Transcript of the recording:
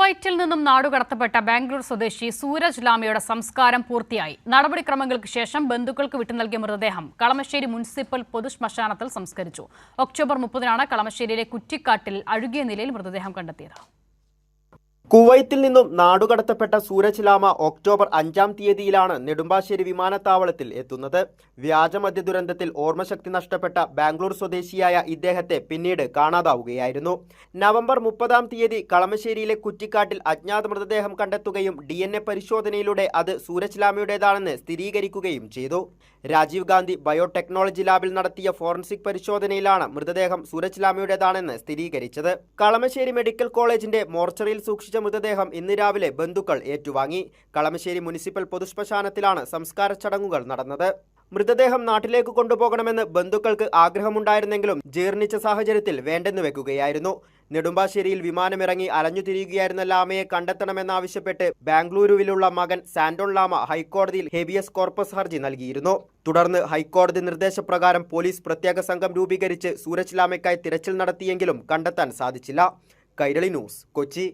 കുവൈറ്റിൽ നിന്നും നാടുകടത്തപ്പെട്ട ബാംഗ്ലൂർ സ്വദേശി സൂരജ് ലാമയുടെ സംസ്കാരം പൂർത്തിയായി. നടപടിക്രമങ്ങൾക്ക് ശേഷം ബന്ധുക്കൾക്ക് വിട്ടുനൽകിയ മൃതദേഹം കളമശ്ശേരി മുനിസിപ്പൽ പൊതുശ്മശാനത്തിൽ സംസ്കരിച്ചു. ഒക്ടോബർ 30-നാണ് കളമശ്ശേരിയിലെ കുറ്റിക്കാട്ടിൽ അഴുകിയ നിലയിൽ മൃതദേഹം കണ്ടെത്തിയത്. കുവൈത്തിൽ നിന്നും നാടുകടത്തപ്പെട്ട സൂരജ് ലാമ ഒക്ടോബർ 5-ാം തീയതിയിലാണ് നെടുമ്പാശ്ശേരി വിമാനത്താവളത്തിൽ എത്തുന്നത്. വ്യാജമദ്യ ദുരന്തത്തിൽ ഓർമ്മശക്തി നഷ്ടപ്പെട്ട ബാംഗ്ലൂർ സ്വദേശിയായ ഇദ്ദേഹത്തെ പിന്നീട് കാണാതാവുകയായിരുന്നു. നവംബർ 30-ാം തീയതി കളമശ്ശേരിയിലെ കുറ്റിക്കാട്ടിൽ അജ്ഞാത മൃതദേഹം കണ്ടെത്തുകയും DNA പരിശോധനയിലൂടെ അത് സൂരജ് ലാമയുടേതാണെന്ന് സ്ഥിരീകരിക്കുകയും ചെയ്തു. രാജീവ് ഗാന്ധി ബയോടെക്നോളജി ലാബിൽ നടത്തിയ ഫോറൻസിക് പരിശോധനയിലാണ് മൃതദേഹം സൂരജ് ലാമയുടേതാണെന്ന് സ്ഥിരീകരിച്ചത്. കളമശ്ശേരി മെഡിക്കൽ കോളേജിന്റെ മോർച്ചറിയിൽ സൂക്ഷിച്ച മൃതദേഹം ഇന്ന് രാവിലെ ബന്ധുക്കൾ ഏറ്റുവാങ്ങി. കളമശ്ശേരി മുനിസിപ്പൽ പൊതുശ്മശാനത്തിലാണ് സംസ്കാര ചടങ്ങുകൾ നടന്നത്. മൃതദേഹം നാട്ടിലേക്ക് കൊണ്ടുപോകണമെന്ന് ബന്ധുക്കൾക്ക് ആഗ്രഹമുണ്ടായിരുന്നെങ്കിലും ജീർണിച്ച സാഹചര്യത്തിൽ വേണ്ടെന്ന് വെക്കുകയായിരുന്നു. നെടുമ്പാശ്ശേരിയിൽ വിമാനമിറങ്ങി അലഞ്ഞുതിരിയുകയായിരുന്ന ലാമയെ കണ്ടെത്തണമെന്നാവശ്യപ്പെട്ട് ബാംഗ്ലൂരുവിലുള്ള മകൻ സാന്റോൺ ലാമ ഹൈക്കോടതിയിൽ ഹേബിയസ് കോർപ്പസ് ഹർജി നൽകിയിരുന്നു. തുടർന്ന് ഹൈക്കോടതി നിർദ്ദേശപ്രകാരം പോലീസ് പ്രത്യേക സംഘം രൂപീകരിച്ച് സൂരജ് ലാമയ്ക്കായി തിരച്ചിൽ നടത്തിയെങ്കിലും കണ്ടെത്താൻ സാധിച്ചില്ല. കൈരളി ന്യൂസ്, കൊച്ചി.